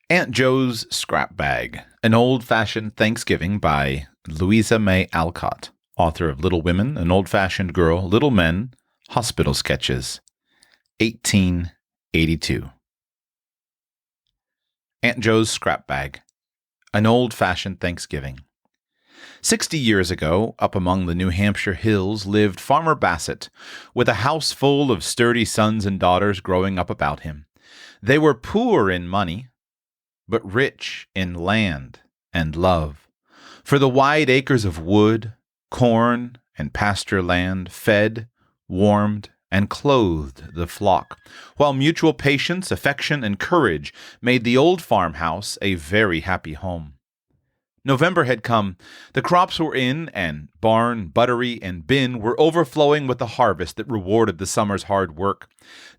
Aunt Joe's Scrap Bag, an old-fashioned Thanksgiving by Louisa May Alcott, author of Little Women, An Old-Fashioned Girl, Little Men, Hospital Sketches, 1882. Aunt Joe's Scrap Bag, an old-fashioned Thanksgiving. 60 years ago, up among the New Hampshire hills, lived Farmer Bassett, with a house full of sturdy sons and daughters growing up about him. They were poor in money, but rich in land and love. For the wide acres of wood, corn, and pasture land fed, warmed, and clothed the flock, while mutual patience, affection, and courage made the old farmhouse a very happy home. November had come. The crops were in, and barn, buttery, and bin were overflowing with the harvest that rewarded the summer's hard work.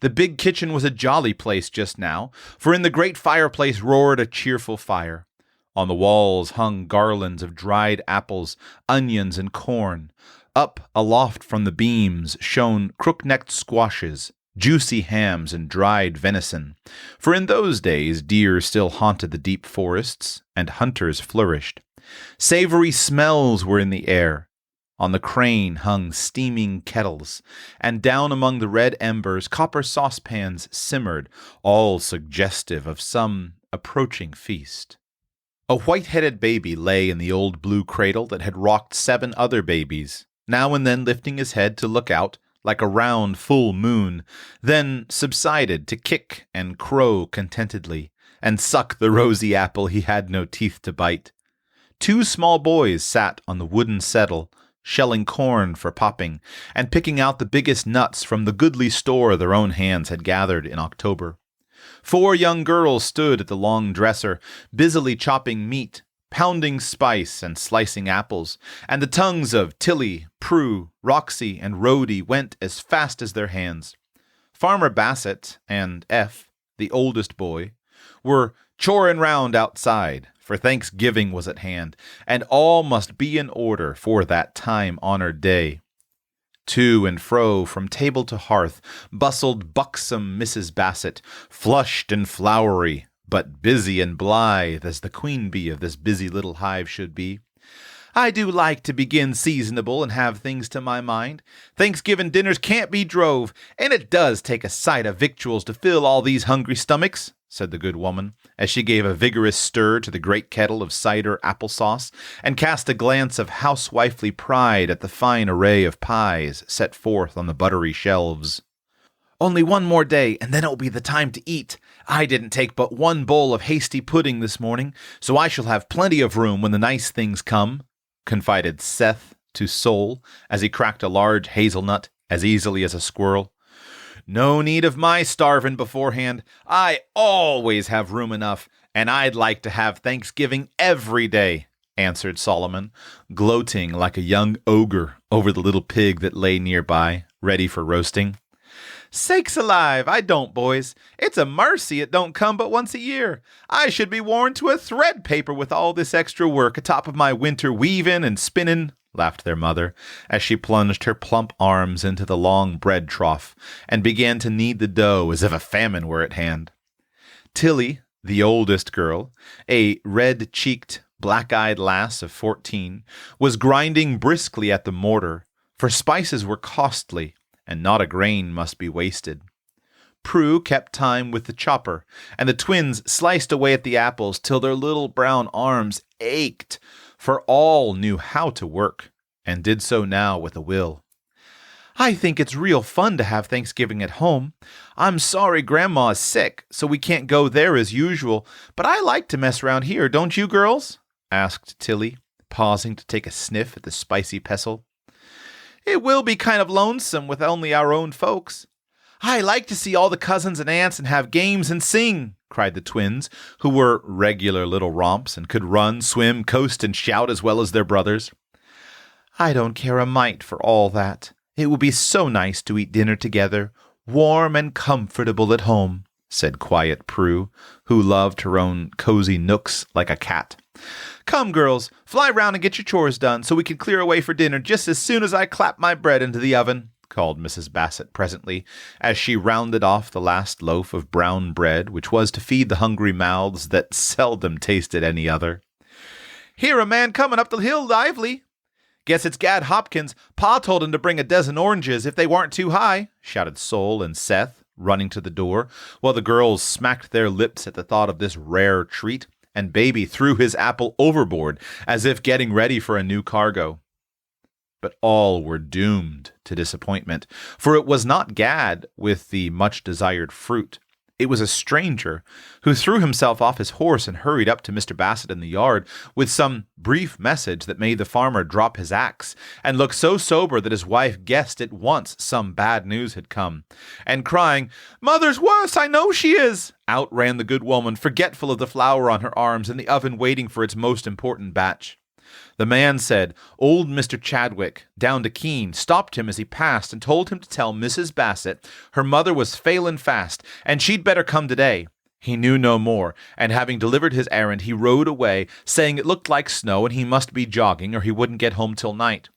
The big kitchen was a jolly place just now, for in the great fireplace roared a cheerful fire. On the walls hung garlands of dried apples, onions, and corn. Up aloft from the beams shone crook-necked squashes, juicy hams, and dried venison, for in those days deer still haunted the deep forests, and hunters flourished. Savory smells were in the air. On the crane hung steaming kettles, and down among the red embers copper saucepans simmered, all suggestive of some approaching feast. A white-headed baby lay in the old blue cradle that had rocked 7 other babies, now and then lifting his head to look out, like a round full moon, then subsided to kick and crow contentedly, and suck the rosy apple he had no teeth to bite. 2 small boys sat on the wooden settle, shelling corn for popping, and picking out the biggest nuts from the goodly store their own hands had gathered in October. 4 young girls stood at the long dresser, busily chopping meat, pounding spice, and slicing apples, and the tongues of Tilly, Prue, Roxy, and Rhodey went as fast as their hands. Farmer Bassett and F, the oldest boy, were chorin' round outside, for Thanksgiving was at hand, and all must be in order for that time-honored day. To and fro, from table to hearth, bustled buxom Mrs. Bassett, flushed and flowery, but busy and blithe as the queen bee of this busy little hive should be. I do like to begin seasonable and have things to my mind. Thanksgiving dinners can't be drove, and it does take a sight of victuals to fill all these hungry stomachs, said the good woman, as she gave a vigorous stir to the great kettle of cider applesauce, and cast a glance of housewifely pride at the fine array of pies set forth on the buttery shelves. Only one more day, and then it will be the time to eat. I didn't take but 1 bowl of hasty pudding this morning, so I shall have plenty of room when the nice things come, confided Seth to Sol, as he cracked a large hazelnut as easily as a squirrel. No need of my starving beforehand. I always have room enough, and I'd like to have Thanksgiving every day, answered Solomon, gloating like a young ogre over the little pig that lay nearby, ready for roasting. Sakes alive, I don't, boys. It's a mercy it don't come but once a year. I should be worn to a thread paper with all this extra work atop of my winter weaving and spinning, laughed their mother, as she plunged her plump arms into the long bread trough and began to knead the dough as if a famine were at hand. Tilly, the oldest girl, a red-cheeked, black-eyed lass of 14, was grinding briskly at the mortar, for spices were costly, and not a grain must be wasted. Prue kept time with the chopper, and the twins sliced away at the apples till their little brown arms ached, for all knew how to work, and did so now with a will. I think it's real fun to have Thanksgiving at home. I'm sorry Grandma's sick, so we can't go there as usual, but I like to mess around here, don't you girls? Asked Tilly, pausing to take a sniff at the spicy pestle. It will be kind of lonesome with only our own folks. I like to see all the cousins and aunts and have games and sing, cried the twins, who were regular little romps and could run, swim, coast, and shout as well as their brothers. I don't care a mite for all that. It will be so nice to eat dinner together, warm and comfortable at home, said quiet Prue, who loved her own cozy nooks like a cat. Come, girls, fly round and get your chores done so we can clear away for dinner just as soon as I clap my bread into the oven, called Mrs. Bassett presently, as she rounded off the last loaf of brown bread, which was to feed the hungry mouths that seldom tasted any other. "Here a man coming up the hill lively." "Guess it's Gad Hopkins. Pa told him to bring a dozen oranges if they weren't too high," shouted Sol and Seth, running to the door, while the girls smacked their lips at the thought of this rare treat, and Baby threw his apple overboard as if getting ready for a new cargo. But all were doomed to disappointment, for it was not Gad with the much-desired fruit. It was a stranger who threw himself off his horse and hurried up to Mr. Bassett in the yard with some brief message that made the farmer drop his axe and look so sober that his wife guessed at once some bad news had come. And crying, "Mother's worse, I know she is!" out ran the good woman, forgetful of the flour on her arms and the oven waiting for its most important batch. The man said old Mr. Chadwick, down to Keene, stopped him as he passed and told him to tell Mrs. Bassett her mother was failin' fast, and she'd better come today. He knew no more, and having delivered his errand, he rode away, saying it looked like snow and he must be jogging or he wouldn't get home till night.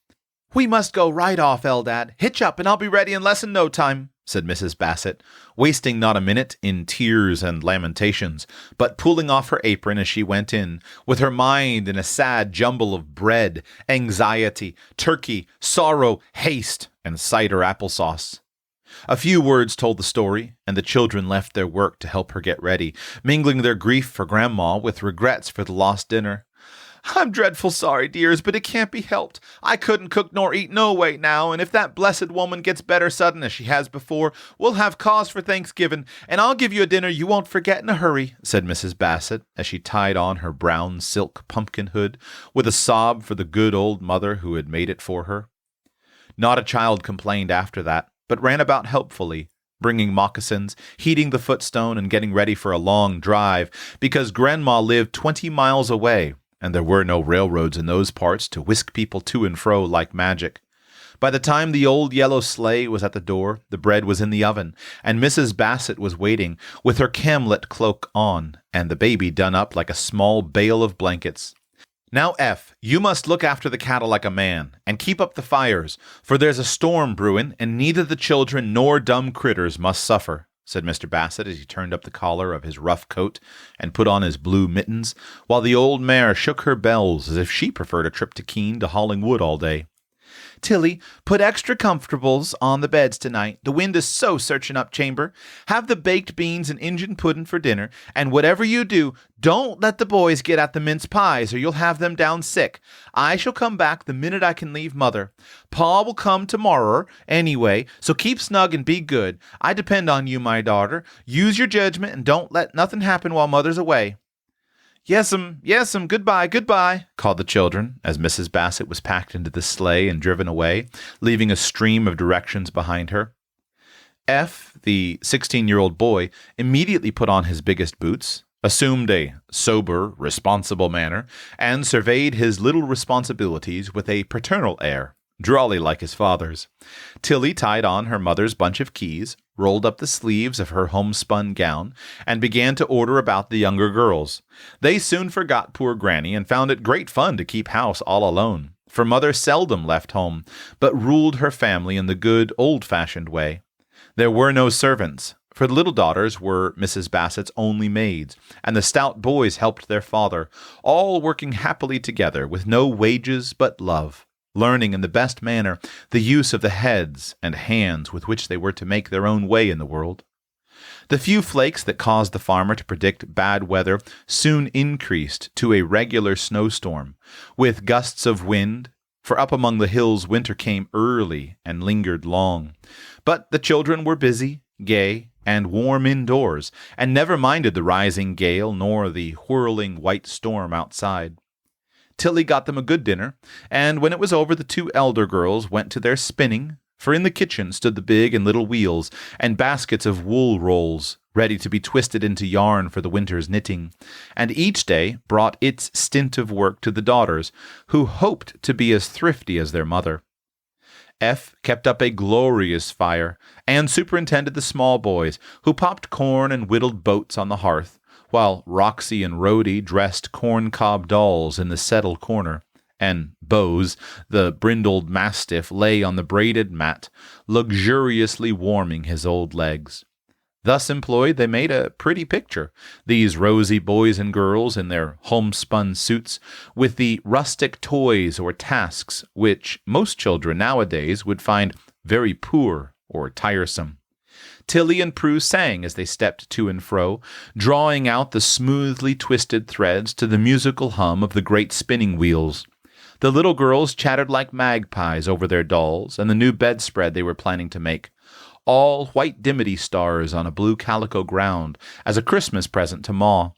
"We must go right off, Eldad. Hitch up, and I'll be ready in less than no time," said Mrs. Bassett, wasting not a minute in tears and lamentations, but pulling off her apron as she went in, with her mind in a sad jumble of bread, anxiety, turkey, sorrow, haste, and cider applesauce. A few words told the story, and the children left their work to help her get ready, mingling their grief for Grandma with regrets for the lost dinner. "I'm dreadful sorry, dears, but it can't be helped. I couldn't cook nor eat no way now, and if that blessed woman gets better sudden as she has before, we'll have cause for Thanksgiving, and I'll give you a dinner you won't forget in a hurry," said Mrs. Bassett, as she tied on her brown silk pumpkin hood, with a sob for the good old mother who had made it for her. Not a child complained after that, but ran about helpfully, bringing moccasins, heating the footstone, and getting ready for a long drive, because Grandma lived 20 miles away, and there were no railroads in those parts to whisk people to and fro like magic. By the time the old yellow sleigh was at the door, the bread was in the oven, and Mrs. Bassett was waiting, with her camlet cloak on, and the baby done up like a small bale of blankets. "Now, F, you must look after the cattle like a man, and keep up the fires, for there's a storm brewin', and neither the children nor dumb critters must suffer," said Mr. Bassett as he turned up the collar of his rough coat and put on his blue mittens, while the old mare shook her bells as if she preferred a trip to Keene to hauling wood all day. "Tilly, put extra comfortables on the beds tonight. The wind is so searching up chamber. Have the baked beans and Injun pudding for dinner, and whatever you do, don't let the boys get at the mince pies, or you'll have them down sick. I shall come back the minute I can leave Mother. Pa will come tomorrow anyway, so keep snug and be good. I depend on you, my daughter. Use your judgment and don't let nothing happen while Mother's away." Yes'm, goodbye, called the children, as Mrs. Bassett was packed into the sleigh and driven away, leaving a stream of directions behind her. F, the 16-year-old boy, immediately put on his biggest boots, assumed a sober, responsible manner, and surveyed his little responsibilities with a paternal air, drawly like his father's. Tilly tied on her mother's bunch of keys, rolled up the sleeves of her homespun gown, and began to order about the younger girls. They soon forgot poor Granny and found it great fun to keep house all alone, for Mother seldom left home, but ruled her family in the good old-fashioned way. There were no servants, for the little daughters were Mrs. Bassett's only maids, and the stout boys helped their father, all working happily together with no wages but love, learning in the best manner the use of the heads and hands with which they were to make their own way in the world. The few flakes that caused the farmer to predict bad weather soon increased to a regular snowstorm, with gusts of wind, for up among the hills winter came early and lingered long. But the children were busy, gay, and warm indoors, and never minded the rising gale nor the whirling white storm outside. Tilly got them a good dinner, and when it was over the two elder girls went to their spinning, for in the kitchen stood the big and little wheels and baskets of wool rolls, ready to be twisted into yarn for the winter's knitting, and each day brought its stint of work to the daughters, who hoped to be as thrifty as their mother. F kept up a glorious fire, and superintended the small boys, who popped corn and whittled boats on the hearth, while Roxy and Rhodey dressed corn-cob dolls in the settle corner, and Bose, the brindled mastiff, lay on the braided mat, luxuriously warming his old legs. Thus employed, they made a pretty picture, these rosy boys and girls in their homespun suits, with the rustic toys or tasks which most children nowadays would find very poor or tiresome. Tilly and Prue sang as they stepped to and fro, drawing out the smoothly twisted threads to the musical hum of the great spinning wheels. The little girls chattered like magpies over their dolls and the new bedspread they were planning to make, all white dimity stars on a blue calico ground, as a Christmas present to Ma.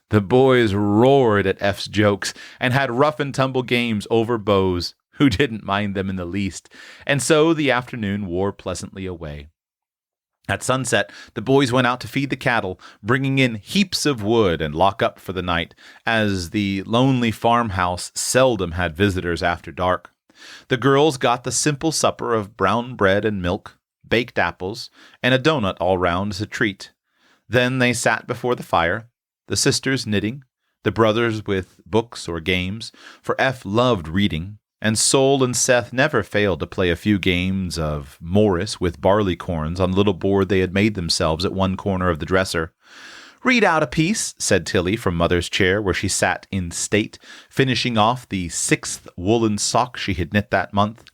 The boys roared at F's jokes and had rough-and-tumble games over Bose, who didn't mind them in the least, and so the afternoon wore pleasantly away. At sunset, the boys went out to feed the cattle, bringing in heaps of wood and lock up for the night, as the lonely farmhouse seldom had visitors after dark. The girls got the simple supper of brown bread and milk, baked apples, and a donut all round as a treat. Then they sat before the fire, the sisters knitting, the brothers with books or games, for F loved reading, and Sol and Seth never failed to play a few games of Morris with barleycorns on the little board they had made themselves at one corner of the dresser. "Read out a piece," said Tilly from Mother's chair, where she sat in state, finishing off the 6th woolen sock she had knit that month.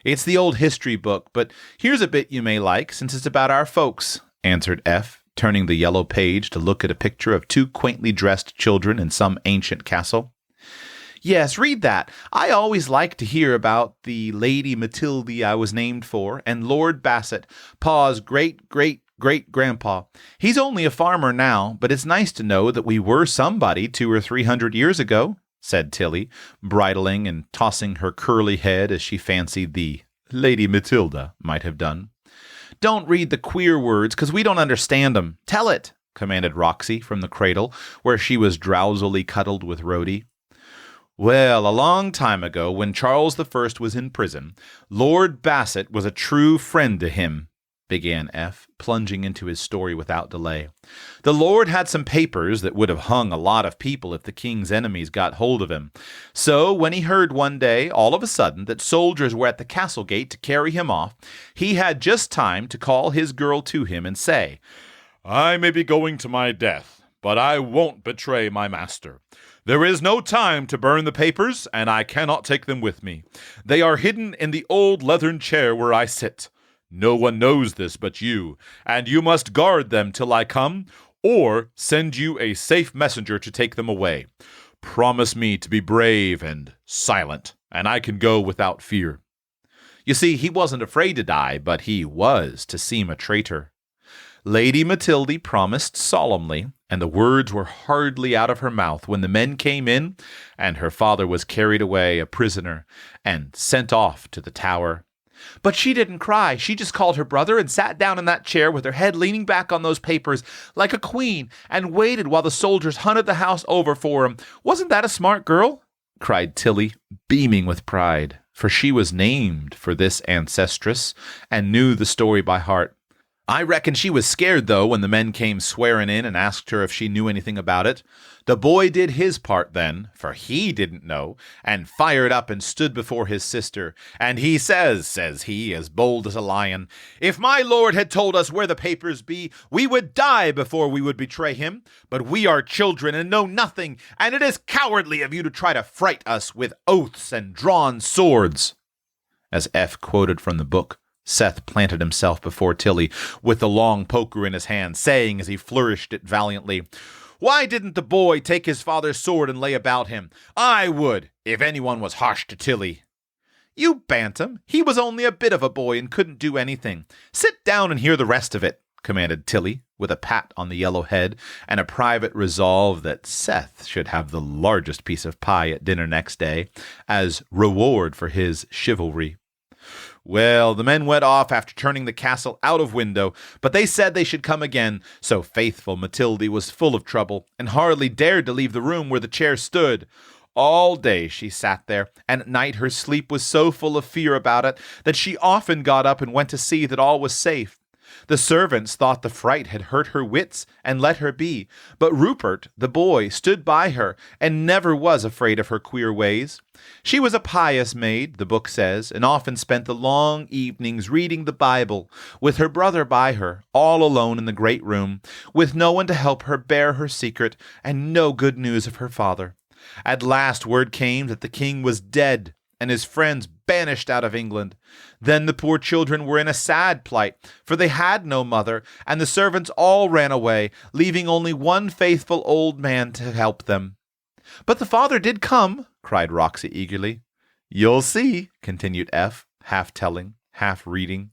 "It's the old history book, but here's a bit you may like, since it's about our folks," answered F, turning the yellow page to look at a picture of 2 quaintly dressed children in some ancient castle. "Yes, read that. I always like to hear about the Lady Matilde I was named for, and Lord Bassett, Pa's great-great-great-grandpa. He's only a farmer now, but it's nice to know that we were somebody 200 or 300 years ago," said Tilly, bridling and tossing her curly head as she fancied the Lady Matilda might have done. "Don't read the queer words, 'cause we don't understand 'em. Tell it," commanded Roxy from the cradle, where she was drowsily cuddled with Rhodey. "Well, a long time ago, when Charles I was in prison, Lord Bassett was a true friend to him," began F, plunging into his story without delay. "The Lord had some papers that would have hung a lot of people if the king's enemies got hold of him. So when he heard one day, all of a sudden, that soldiers were at the castle gate to carry him off, he had just time to call his girl to him and say, 'I may be going to my death, but I won't betray my master. There is no time to burn the papers, and I cannot take them with me. They are hidden in the old leathern chair where I sit. No one knows this but you, and you must guard them till I come, or send you a safe messenger to take them away. Promise me to be brave and silent, and I can go without fear.' You see, he wasn't afraid to die, but he was to seem a traitor. Lady Matilde promised solemnly, and the words were hardly out of her mouth when the men came in, and her father was carried away a prisoner and sent off to the Tower. But she didn't cry. She just called her brother and sat down in that chair with her head leaning back on those papers like a queen and waited while the soldiers hunted the house over for him. Wasn't that a smart girl?" cried Tilly, beaming with pride, for she was named for this ancestress and knew the story by heart. "I reckon she was scared, though, when the men came swearing in and asked her if she knew anything about it. The boy did his part then, for he didn't know, and fired up and stood before his sister. And he says he, as bold as a lion, 'If my lord had told us where the papers be, we would die before we would betray him. But we are children and know nothing, and it is cowardly of you to try to fright us with oaths and drawn swords.'" As F quoted from the book, Seth planted himself before Tilly with the long poker in his hand, saying as he flourished it valiantly, "Why didn't the boy take his father's sword and lay about him? I would, if anyone was harsh to Tilly." "You bantam! He was only a bit of a boy and couldn't do anything. Sit down and hear the rest of it," commanded Tilly, with a pat on the yellow head and a private resolve that Seth should have the largest piece of pie at dinner next day, as reward for his chivalry. Well, the men went off after turning the castle out of window, but they said they should come again, so faithful Matilde was full of trouble, and hardly dared to leave the room where the chair stood. All day she sat there, and at night her sleep was so full of fear about it that she often got up and went to see that all was safe. The servants thought the fright had hurt her wits and let her be, but Rupert, the boy, stood by her and never was afraid of her queer ways. She was a pious maid, the book says, and often spent the long evenings reading the Bible, with her brother by her, all alone in the great room, with no one to help her bear her secret, and no good news of her father. At last word came that the king was dead, and his friends banished out of England. Then the poor children were in a sad plight, for they had no mother, and the servants all ran away, leaving only one faithful old man to help them. "But the father did come," cried Roxy eagerly. "You'll see," continued F, half telling, half reading.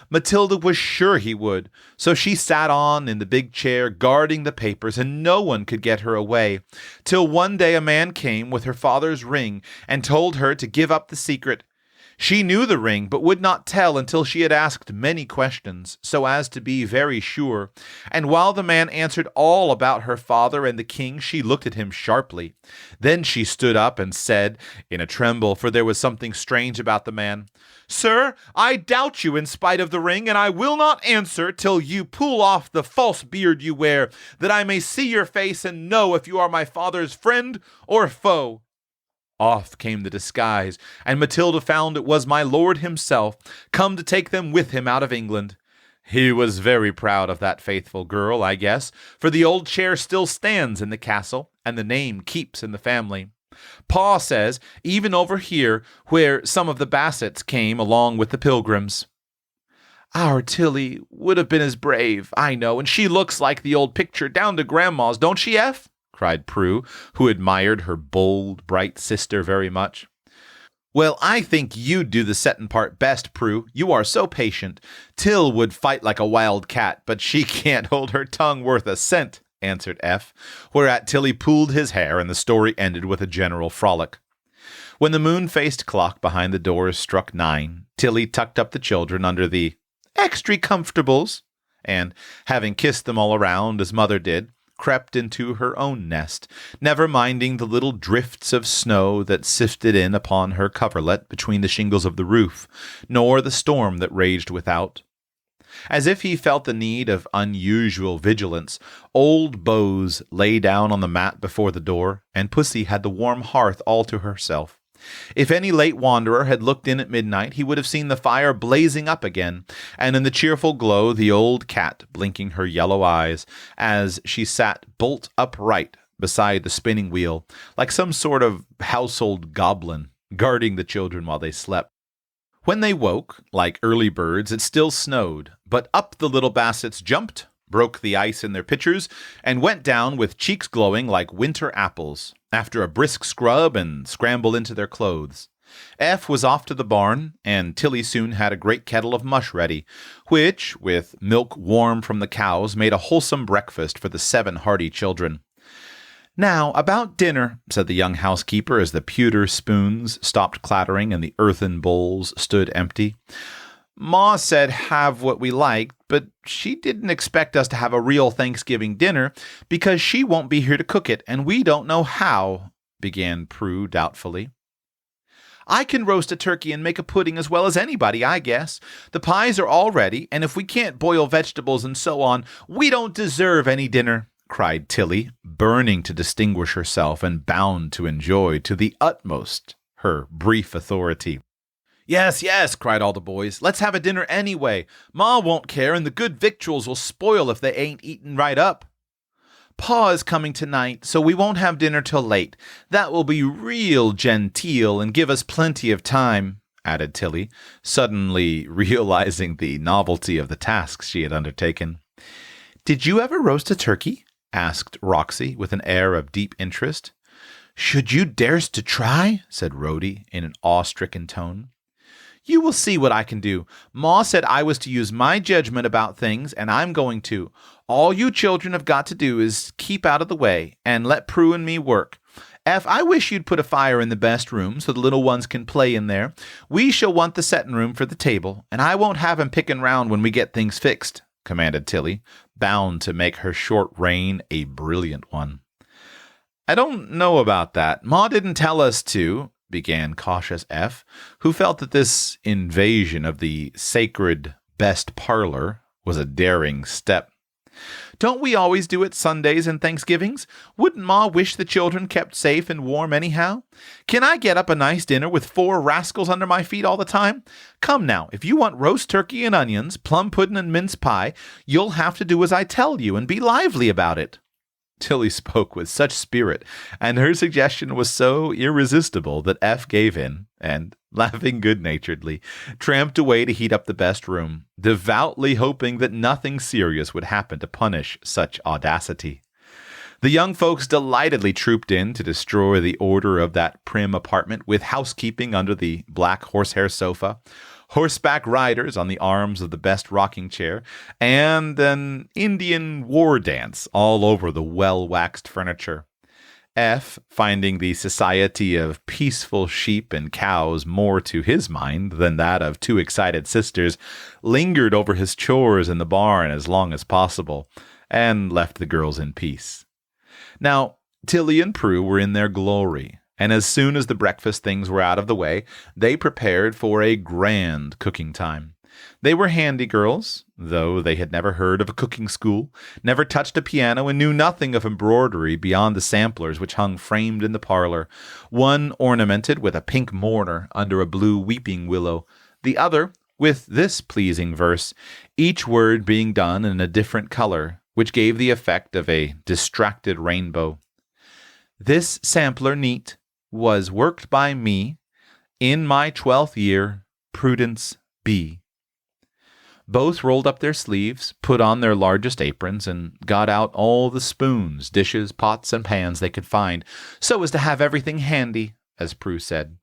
Matilda was sure he would, so she sat on in the big chair guarding the papers, and no one could get her away, till one day a man came with her father's ring and told her to give up the secret. She knew the ring, but would not tell until she had asked many questions, so as to be very sure. And while the man answered all about her father and the king, she looked at him sharply. Then she stood up and said, in a tremble, for there was something strange about the man, "Sir, I doubt you in spite of the ring, and I will not answer till you pull off the false beard you wear, that I may see your face and know if you are my father's friend or foe." Off came the disguise, and Matilda found it was my lord himself, come to take them with him out of England. He was very proud of that faithful girl, I guess, for the old chair still stands in the castle, and the name keeps in the family. Pa says, even over here, where some of the Bassets came along with the Pilgrims. "Our Tilly would have been as brave, I know, and she looks like the old picture down to Grandma's, don't she, F?" cried Prue, who admired her bold, bright sister very much. "Well, I think you'd do the settin' part best, Prue. You are so patient. Till would fight like a wild cat, but she can't hold her tongue worth a cent," answered F, whereat Tilly pulled his hair, and the story ended with a general frolic. When the moon-faced clock behind the doors struck 9, Tilly tucked up the children under the extry comfortables, and, having kissed them all around as mother did, crept into her own nest, never minding the little drifts of snow that sifted in upon her coverlet between the shingles of the roof, nor the storm that raged without. As if he felt the need of unusual vigilance, old Bose lay down on the mat before the door, and Pussy had the warm hearth all to herself. If any late wanderer had looked in at midnight, he would have seen the fire blazing up again, and in the cheerful glow the old cat blinking her yellow eyes, as she sat bolt upright beside the spinning wheel, like some sort of household goblin, guarding the children while they slept. When they woke, like early birds, it still snowed, but up the little Bassets jumped, broke the ice in their pitchers, and went down with cheeks glowing like winter apples, after a brisk scrub and scramble into their clothes. F was off to the barn, and Tilly soon had a great kettle of mush ready, which, with milk warm from the cows, made a wholesome breakfast for the 7 hearty children. "Now, about dinner," said the young housekeeper as the pewter spoons stopped clattering and the earthen bowls stood empty. "Ma said have what we liked, but she didn't expect us to have a real Thanksgiving dinner because she won't be here to cook it, and we don't know how," began Prue doubtfully. "I can roast a turkey and make a pudding as well as anybody, I guess. The pies are all ready, and if we can't boil vegetables and so on, we don't deserve any dinner," cried Tilly, burning to distinguish herself and bound to enjoy to the utmost her brief authority. "Yes, yes," cried all the boys. "Let's have a dinner anyway. Ma won't care, and the good victuals will spoil if they ain't eaten right up." "Pa is coming tonight, so we won't have dinner till late. That will be real genteel and give us plenty of time," added Tilly, suddenly realizing the novelty of the tasks she had undertaken. "Did you ever roast a turkey?" asked Roxy, with an air of deep interest. "Should you dar'st to try?" said Rhodey, in an awe-stricken tone. "You will see what I can do. Ma said I was to use my judgment about things, and I'm going to. All you children have got to do is keep out of the way, and let Prue and me work. F, I wish you'd put a fire in the best room so the little ones can play in there. We shall want the settin' room for the table, and I won't have 'em pickin' round when we get things fixed," commanded Tilly, bound to make her short reign a brilliant one. "I don't know about that. Ma didn't tell us to," began cautious F, who felt that this invasion of the sacred best parlor was a daring step. "Don't we always do it Sundays and Thanksgivings? Wouldn't Ma wish the children kept safe and warm anyhow? Can I get up a nice dinner with 4 rascals under my feet all the time? Come now, if you want roast turkey and onions, plum pudding and mince pie, you'll have to do as I tell you and be lively about it." Tilly spoke with such spirit, and her suggestion was so irresistible that F gave in, and, laughing good-naturedly, tramped away to heat up the best room, devoutly hoping that nothing serious would happen to punish such audacity. The young folks delightedly trooped in to destroy the order of that prim apartment, with housekeeping under the black horsehair sofa, horseback riders on the arms of the best rocking chair, and an Indian war dance all over the well-waxed furniture. F, finding the society of peaceful sheep and cows more to his mind than that of 2 excited sisters, lingered over his chores in the barn as long as possible, and left the girls in peace. Now, Tilly and Prue were in their glory, and as soon as the breakfast things were out of the way, they prepared for a grand cooking time. They were handy girls, though they had never heard of a cooking school, never touched a piano, and knew nothing of embroidery beyond the samplers which hung framed in the parlor, one ornamented with a pink mourner under a blue weeping willow, the other with this pleasing verse, each word being done in a different color, which gave the effect of a distracted rainbow. "This sampler neat was worked by me in my 12th year, Prudence B." Both rolled up their sleeves, put on their largest aprons, and got out all the spoons, dishes, pots, and pans they could find, so as to have everything handy, as Prue said.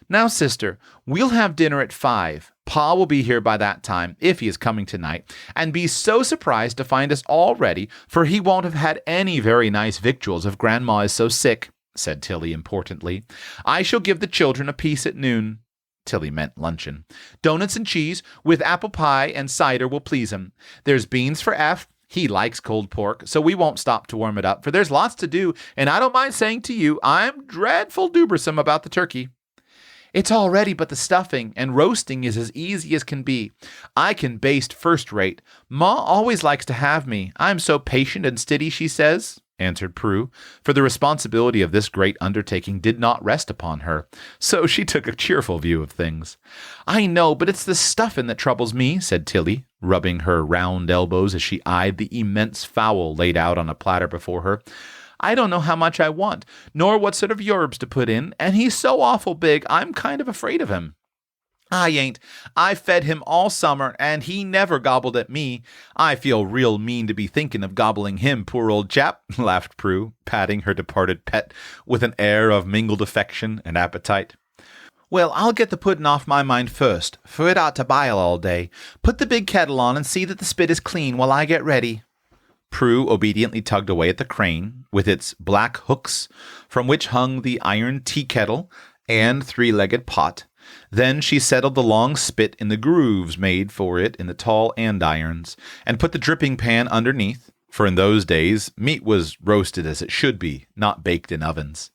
"Now, sister, we'll have dinner at 5. Pa will be here by that time, if he is coming tonight, and be so surprised to find us all ready, for he won't have had any very nice victuals if Grandma is so sick," said Tilly importantly. "I shall give the children a piece at noon." Tilly meant luncheon. "Doughnuts and cheese, with apple pie and cider will please him. There's beans for F. He likes cold pork, so we won't stop to warm it up, for there's lots to do, and I don't mind saying to you, I'm dreadful dubersome about the turkey." "It's all ready but the stuffing, and roasting is as easy as can be. I can baste first rate. Ma always likes to have me. I'm so patient and steady, she says," answered Prue, for the responsibility of this great undertaking did not rest upon her, so she took a cheerful view of things. "I know, but it's the stuffing that troubles me," said Tilly, rubbing her round elbows as she eyed the immense fowl laid out on a platter before her. "I don't know how much I want, nor what sort of yerbs to put in, and he's so awful big, I'm kind of afraid of him." "I ain't. I fed him all summer, and he never gobbled at me. I feel real mean to be thinking of gobbling him, poor old chap," laughed Prue, patting her departed pet with an air of mingled affection and appetite. "Well, I'll get the pudding off my mind first, for it ought to bile all day. Put the big kettle on and see that the spit is clean while I get ready." Prue obediently tugged away at the crane, with its black hooks, from which hung the iron tea-kettle and 3-legged pot. Then she settled the long spit in the grooves made for it in the tall andirons, and put the dripping pan underneath, for in those days meat was roasted as it should be, not baked in ovens.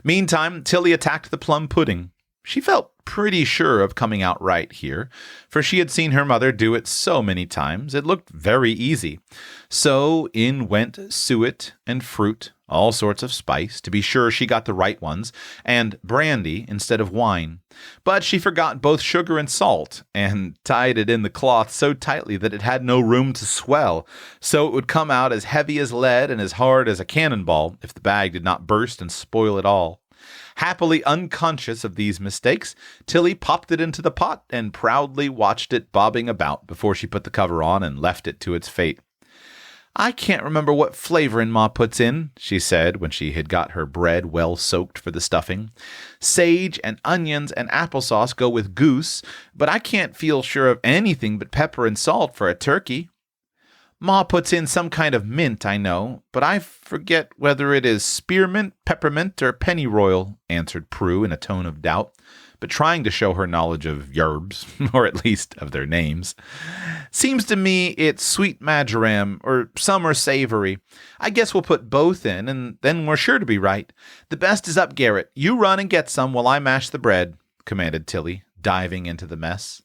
Meantime, Tilly attacked the plum pudding. She felt pretty sure of coming out right here, for she had seen her mother do it so many times, it looked very easy. So in went suet and fruit, all sorts of spice, to be sure she got the right ones, and brandy instead of wine. But she forgot both sugar and salt, and tied it in the cloth so tightly that it had no room to swell, so it would come out as heavy as lead and as hard as a cannonball if the bag did not burst and spoil it all. Happily unconscious of these mistakes, Tilly popped it into the pot and proudly watched it bobbing about before she put the cover on and left it to its fate. "I can't remember what flavoring Ma puts in," she said when she had got her bread well soaked for the stuffing. "Sage and onions and applesauce go with goose, but I can't feel sure of anything but pepper and salt for a turkey. Ma puts in some kind of mint, I know, but I forget whether it is spearmint, peppermint, or pennyroyal," answered Prue in a tone of doubt, but trying to show her knowledge of yerbs, or at least of their names. "Seems to me it's sweet marjoram, or summer savory. I guess we'll put both in, and then we're sure to be right. The best is up garret. You run and get some while I mash the bread," commanded Tilly, diving into the mess.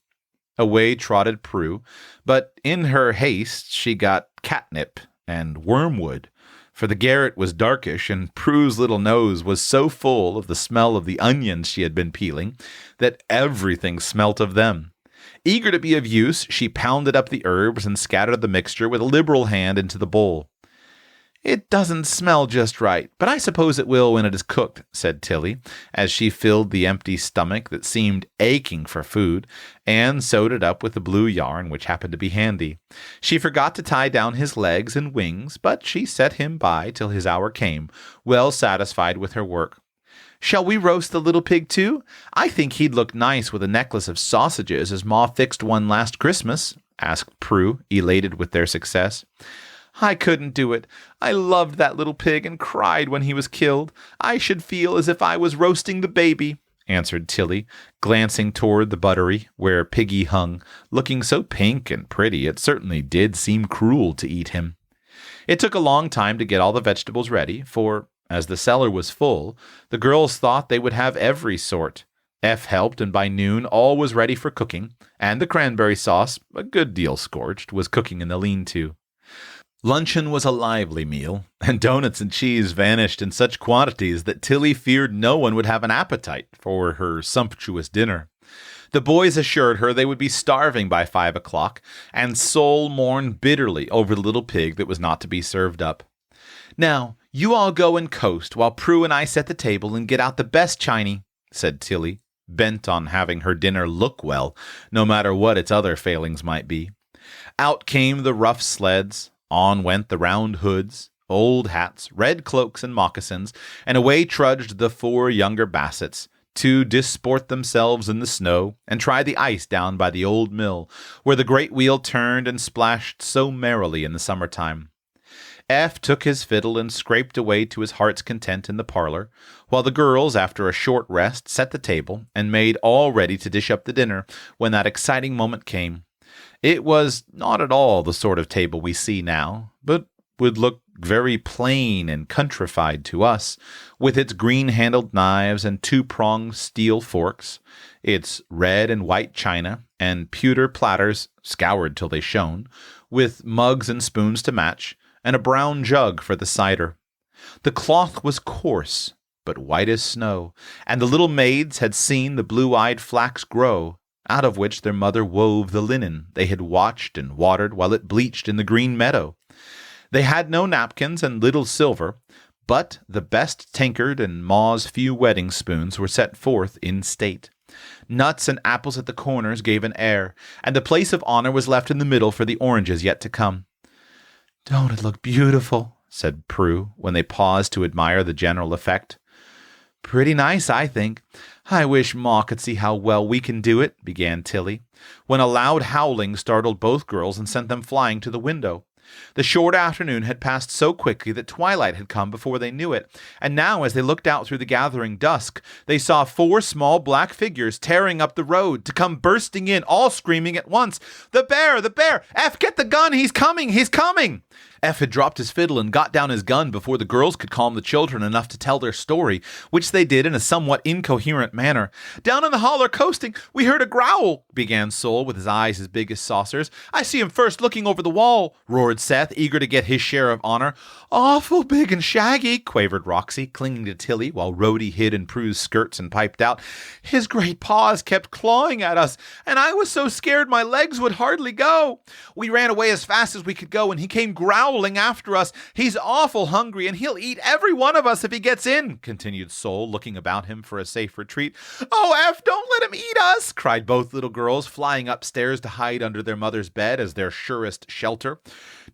Away trotted Prue, but in her haste she got catnip and wormwood, for the garret was darkish, and Prue's little nose was so full of the smell of the onions she had been peeling that everything smelt of them. Eager to be of use, she pounded up the herbs and scattered the mixture with a liberal hand into the bowl. "It doesn't smell just right, but I suppose it will when it is cooked," said Tilly, as she filled the empty stomach that seemed aching for food, and sewed it up with the blue yarn which happened to be handy. She forgot to tie down his legs and wings, but she set him by till his hour came, well satisfied with her work. "Shall we roast the little pig too? I think he'd look nice with a necklace of sausages, as Ma fixed one last Christmas," asked Prue, elated with their success. "I couldn't do it. I loved that little pig and cried when he was killed. I should feel as if I was roasting the baby," answered Tilly, glancing toward the buttery where Piggy hung, looking so pink and pretty it certainly did seem cruel to eat him. It took a long time to get all the vegetables ready, for, as the cellar was full, the girls thought they would have every sort. F helped, and by noon all was ready for cooking, and the cranberry sauce, a good deal scorched, was cooking in the lean-to. Luncheon was a lively meal, and doughnuts and cheese vanished in such quantities that Tilly feared no one would have an appetite for her sumptuous dinner. The boys assured her they would be starving by 5 o'clock, and Sol mourned bitterly over the little pig that was not to be served up. "Now, you all go and coast, while Prue and I set the table and get out the best chiny," said Tilly, bent on having her dinner look well, no matter what its other failings might be. Out came the rough sleds. On went the round hoods, old hats, red cloaks, and moccasins, and away trudged the 4 younger Bassets to disport themselves in the snow and try the ice down by the old mill, where the great wheel turned and splashed so merrily in the summer-time. F took his fiddle and scraped away to his heart's content in the parlor, while the girls, after a short rest, set the table and made all ready to dish up the dinner when that exciting moment came. It was not at all the sort of table we see now, but would look very plain and countrified to us, with its green-handled knives and 2-pronged steel forks, its red and white china, and pewter platters scoured till they shone, with mugs and spoons to match, and a brown jug for the cider. The cloth was coarse, but white as snow, and the little maids had seen the blue-eyed flax grow, out of which their mother wove the linen they had watched and watered while it bleached in the green meadow. They had no napkins and little silver, but the best tankard and Ma's few wedding spoons were set forth in state. Nuts and apples at the corners gave an air, and the place of honor was left in the middle for the oranges yet to come. "Don't it look beautiful?" said Prue, when they paused to admire the general effect. "Pretty nice, I think. I wish Ma could see how well we can do it," began Tilly, when a loud howling startled both girls and sent them flying to the window. The short afternoon had passed so quickly that twilight had come before they knew it, and now as they looked out through the gathering dusk, they saw 4 small black figures tearing up the road, to come bursting in, all screaming at once, "The bear! The bear! F, get the gun! He's coming! He's coming!" F had dropped his fiddle and got down his gun before the girls could calm the children enough to tell their story, which they did in a somewhat incoherent manner. "Down in the holler coasting, we heard a growl," began Sol, with his eyes as big as saucers. "I see him first looking over the wall," roared Seth, eager to get his share of honor. "Awful big and shaggy," quavered Roxy, clinging to Tilly, while Rhodey hid in Prue's skirts and piped out, "His great paws kept clawing at us, and I was so scared my legs would hardly go. We ran away as fast as we could go, and he came growling after us. He's awful hungry, and he'll eat every one of us if he gets in," continued Sol, looking about him for a safe retreat. "Oh, F, don't let him eat us," cried both little girls, flying upstairs to hide under their mother's bed as their surest shelter.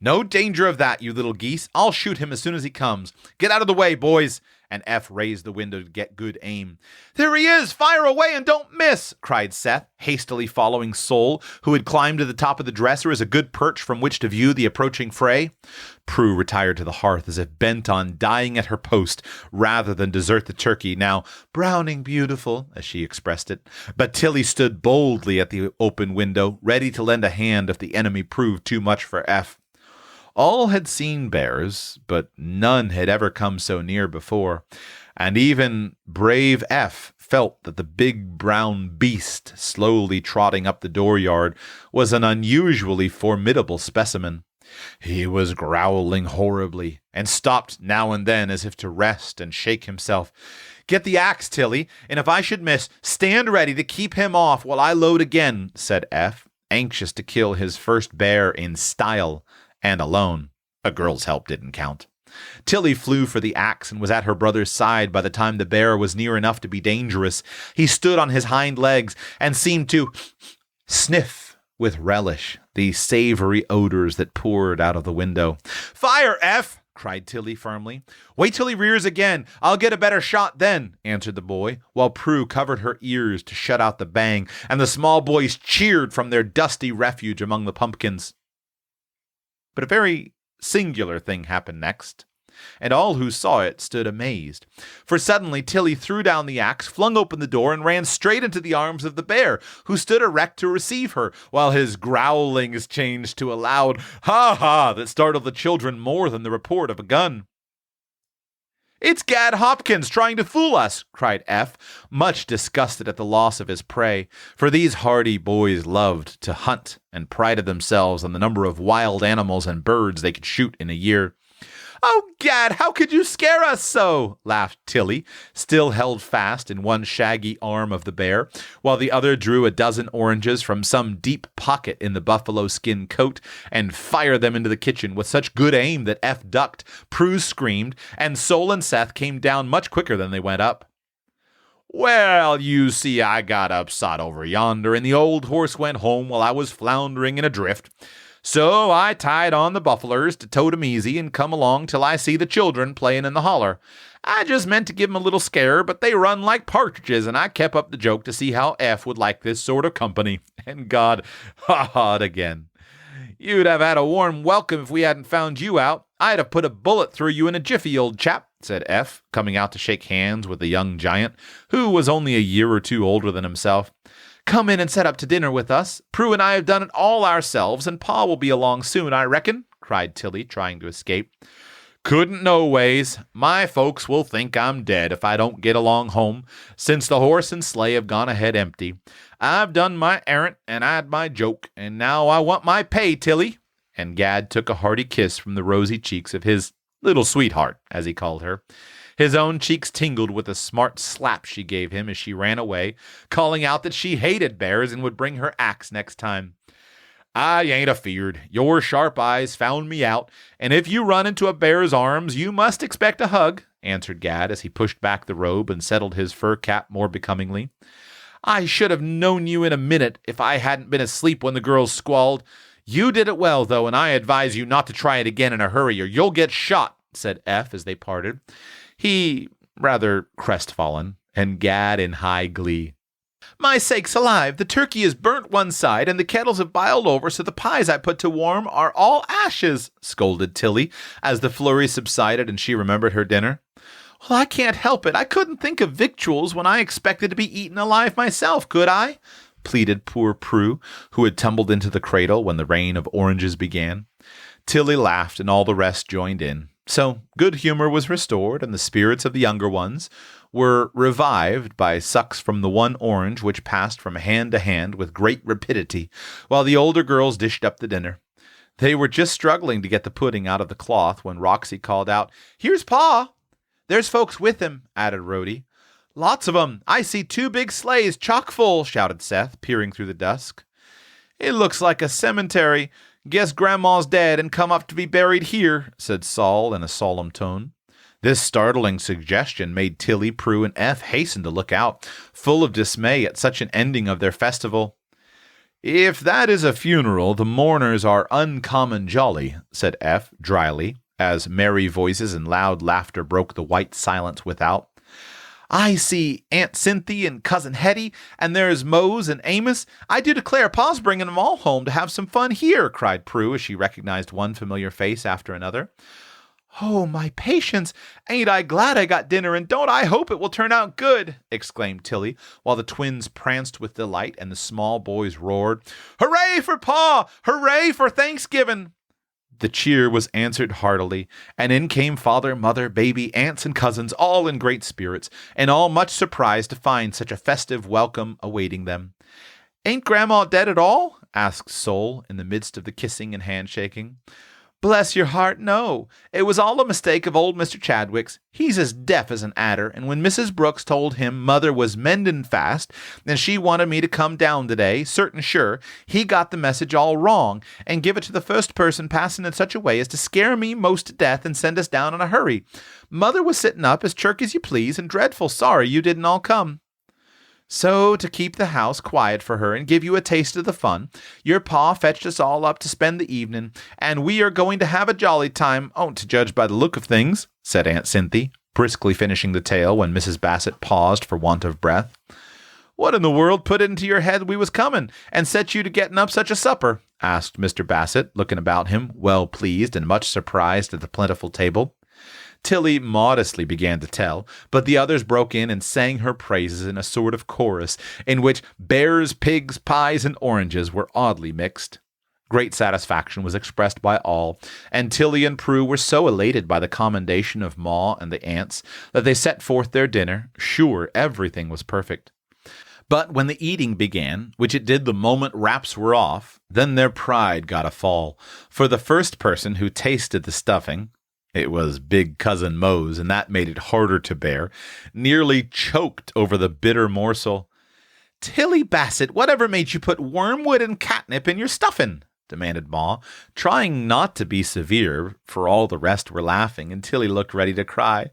"No danger of that, you little geese. I'll shoot him as soon as he comes. Get out of the way, boys." And F raised the window to get good aim. "There he is! Fire away and don't miss!" cried Seth, hastily following Sol, who had climbed to the top of the dresser as a good perch from which to view the approaching fray. Prue retired to the hearth as if bent on dying at her post rather than desert the turkey, now browning beautiful, as she expressed it. But Tilly stood boldly at the open window, ready to lend a hand if the enemy proved too much for F. All had seen bears, but none had ever come so near before, and even brave F felt that the big brown beast slowly trotting up the dooryard was an unusually formidable specimen. He was growling horribly, and stopped now and then as if to rest and shake himself. "Get the axe, Tilly, and if I should miss, stand ready to keep him off while I load again," said F, anxious to kill his first bear in style and alone. A girl's help didn't count. Tilly flew for the axe and was at her brother's side by the time the bear was near enough to be dangerous. He stood on his hind legs and seemed to sniff with relish the savory odors that poured out of the window. "Fire, F!" cried Tilly firmly. "Wait till he rears again. I'll get a better shot then," answered the boy, while Prue covered her ears to shut out the bang, and the small boys cheered from their dusty refuge among the pumpkins. But a very singular thing happened next, and all who saw it stood amazed. For suddenly Tilly threw down the axe, flung open the door, and ran straight into the arms of the bear, who stood erect to receive her, while his growlings changed to a loud ha-ha that startled the children more than the report of a gun. "It's Gad Hopkins trying to fool us," cried F, much disgusted at the loss of his prey, for these hardy boys loved to hunt and prided themselves on the number of wild animals and birds they could shoot in a year. "Oh, Gad, how could you scare us so?" laughed Tilly, still held fast in one shaggy arm of the bear, while the other drew a dozen oranges from some deep pocket in the buffalo skin coat and fired them into the kitchen with such good aim that F ducked, Prue screamed, and Sol and Seth came down much quicker than they went up. "Well, you see, I got upsot over yonder, and the old horse went home while I was floundering in a drift. So I tied on the buffalers to tote 'em easy and come along till I see the children playing in the holler. I just meant to give 'em a little scare, but they run like partridges, and I kept up the joke to see how F would like this sort of company. And God ha-ha'd again. You'd have had a warm welcome if we hadn't found you out. I'd have put a bullet through you in a jiffy, old chap," said F, coming out to shake hands with the young giant, who was only a year or two older than himself. "Come in and set up to dinner with us. Prue and I have done it all ourselves, and Pa will be along soon, I reckon," cried Tilly, trying to escape. "Couldn't no ways. My folks will think I'm dead if I don't get along home, since the horse and sleigh have gone ahead empty. I've done my errand and had my joke, and now I want my pay, Tilly." And Gad took a hearty kiss from the rosy cheeks of his little sweetheart, as he called her. His own cheeks tingled with the smart slap she gave him as she ran away, calling out that she hated bears and would bring her axe next time. "I ain't afeard. Your sharp eyes found me out, and if you run into a bear's arms, you must expect a hug," answered Gad as he pushed back the robe and settled his fur cap more becomingly. "I should have known you in a minute if I hadn't been asleep when the girls squalled. You did it well, though, and I advise you not to try it again in a hurry, or you'll get shot," said F as they parted. He rather crestfallen, and Gad in high glee. "My sakes alive, the turkey is burnt one side, and the kettles have biled over, so the pies I put to warm are all ashes," scolded Tilly, as the flurry subsided and she remembered her dinner. "Well, I can't help it. I couldn't think of victuals when I expected to be eaten alive myself, could I?" pleaded poor Prue, who had tumbled into the cradle when the rain of oranges began. Tilly laughed, and all the rest joined in. So good humor was restored, and the spirits of the younger ones were revived by sucks from the one orange which passed from hand to hand with great rapidity, while the older girls dished up the dinner. They were just struggling to get the pudding out of the cloth when Roxy called out, "Here's Pa!" "There's folks with him," added Rhodey. "Lots of 'em. I see 2 big sleighs chock full," shouted Seth, peering through the dusk. "It looks like a cemetery. Guess Grandma's dead and come up to be buried here," said Sol in a solemn tone. This startling suggestion made Tilly, Prue, and F hasten to look out, full of dismay at such an ending of their festival. "If that is a funeral, the mourners are uncommon jolly," said F dryly, as merry voices and loud laughter broke the white silence without. "I see Aunt Cynthia and Cousin Hetty, and there's Mose and Amos. I do declare Pa's bringing them all home to have some fun here," cried Prue as she recognized one familiar face after another. "Oh, my patience! Ain't I glad I got dinner, and don't I hope it will turn out good!" exclaimed Tilly, while the twins pranced with delight and the small boys roared, "Hooray for Pa! Hooray for Thanksgiving!" The cheer was answered heartily, and in came father, mother, baby, aunts, and cousins, all in great spirits, and all much surprised to find such a festive welcome awaiting them. "Ain't Grandma dead at all?" asked Sol, in the midst of the kissing and handshaking. "Bless your heart, no. It was all a mistake of old Mr. Chadwick's. He's as deaf as an adder, and when Mrs. Brooks told him Mother was mendin' fast, and she wanted me to come down today, certain sure, he got the message all wrong, and give it to the first person passing in such a way as to scare me most to death and send us down in a hurry. Mother was sitting up as chirk as you please, and dreadful sorry you didn't all come. So, to keep the house quiet for her and give you a taste of the fun, your pa fetched us all up to spend the evening, and we are going to have a jolly time, to judge by the look of things," said Aunt Cynthia, briskly finishing the tale when Mrs. Bassett paused for want of breath. "What in the world put it into your head we was coming, and set you to getting up such a supper?" asked Mr. Bassett, looking about him, well pleased and much surprised at the plentiful table. Tilly modestly began to tell, but the others broke in and sang her praises in a sort of chorus, in which bears, pigs, pies, and oranges were oddly mixed. Great satisfaction was expressed by all, and Tilly and Prue were so elated by the commendation of Ma and the aunts that they set forth their dinner, sure everything was perfect. But when the eating began, which it did the moment wraps were off, then their pride got a fall, for the first person who tasted the stuffing, it was big cousin Mose, and that made it harder to bear, nearly choked over the bitter morsel. "Tilly Bassett, whatever made you put wormwood and catnip in your stuffing?" demanded Ma, trying not to be severe, for all the rest were laughing, and Tilly looked ready to cry.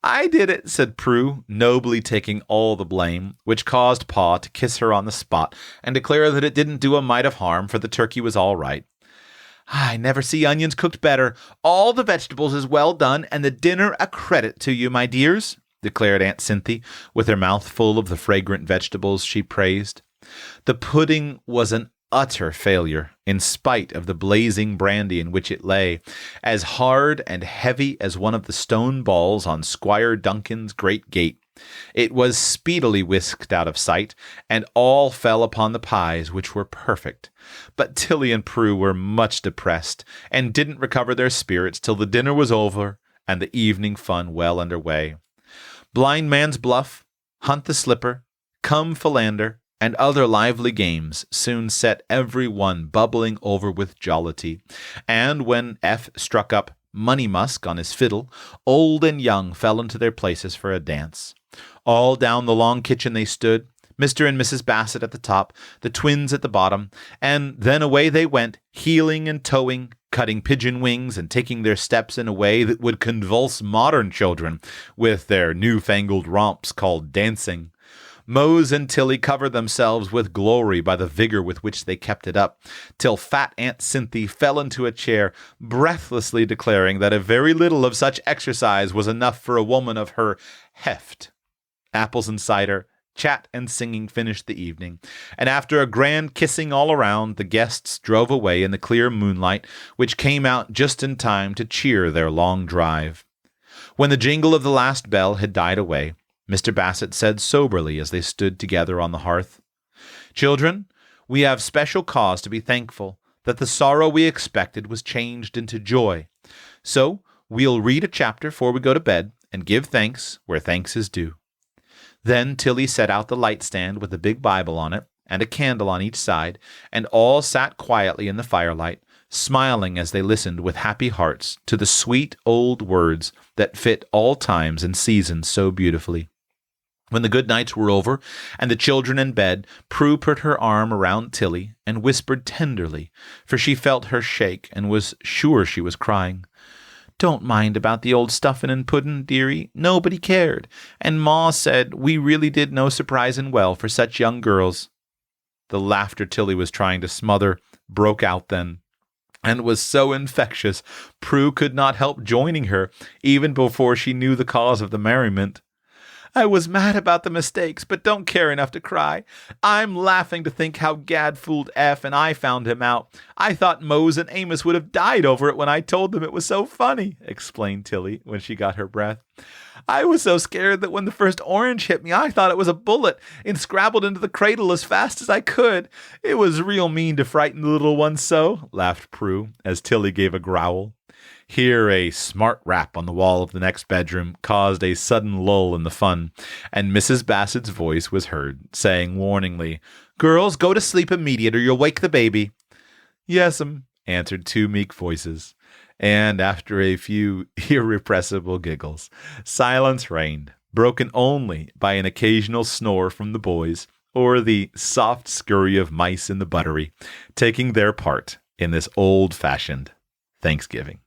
"I did it," said Prue, nobly taking all the blame, which caused Pa to kiss her on the spot and declare that it didn't do a mite of harm, for the turkey was all right. "I never see onions cooked better. All the vegetables is well done, and the dinner a credit to you, my dears," declared Aunt Cynthia, with her mouth full of the fragrant vegetables she praised. The pudding was an utter failure, in spite of the blazing brandy in which it lay, as hard and heavy as one of the stone balls on Squire Duncan's great gate. It was speedily whisked out of sight, and all fell upon the pies, which were perfect. But Tilly and Prue were much depressed, and didn't recover their spirits till the dinner was over and the evening fun well under way. Blind Man's Bluff, Hunt the Slipper, Come Philander, and other lively games soon set every one bubbling over with jollity, and when F struck up Money Musk on his fiddle, old and young fell into their places for a dance. All down the long kitchen they stood, Mr. and Mrs. Bassett at the top, the twins at the bottom, and then away they went, heeling and toeing, cutting pigeon wings and taking their steps in a way that would convulse modern children with their newfangled romps called dancing. Mose and Tilly covered themselves with glory by the vigor with which they kept it up, till fat Aunt Cynthia fell into a chair, breathlessly declaring that a very little of such exercise was enough for a woman of her heft. Apples and cider, chat and singing finished the evening, and after a grand kissing all around, the guests drove away in the clear moonlight, which came out just in time to cheer their long drive. When the jingle of the last bell had died away, Mr. Bassett said soberly as they stood together on the hearth, "Children, we have special cause to be thankful that the sorrow we expected was changed into joy. So we'll read a chapter before we go to bed and give thanks where thanks is due." Then Tilly set out the light stand with a big Bible on it and a candle on each side, and all sat quietly in the firelight, smiling as they listened with happy hearts to the sweet old words that fit all times and seasons so beautifully. When the good nights were over and the children in bed, Prue put her arm around Tilly and whispered tenderly, for she felt her shake and was sure she was crying, "Don't mind about the old stuffin' and puddin', dearie. Nobody cared, and Ma said we really did no surprisin' well for such young girls." The laughter Tilly was trying to smother broke out then, and was so infectious Prue could not help joining her, even before she knew the cause of the merriment. I was mad about the mistakes, but don't care enough to cry. I'm laughing to think how Gad fooled F and I found him out. I thought Mose and Amos would have died over it when I told them it was so funny," explained Tilly when she got her breath. "I was so scared that when the first orange hit me, I thought it was a bullet and scrabbled into the cradle as fast as I could. It was real mean to frighten the little ones so," laughed Prue as Tilly gave a growl. Here a smart rap on the wall of the next bedroom caused a sudden lull in the fun, and Mrs. Bassett's voice was heard, saying warningly, "Girls, go to sleep immediate or you'll wake the baby." "Yes'm," answered two meek voices, and after a few irrepressible giggles, silence reigned, broken only by an occasional snore from the boys or the soft scurry of mice in the buttery, taking their part in this old-fashioned Thanksgiving.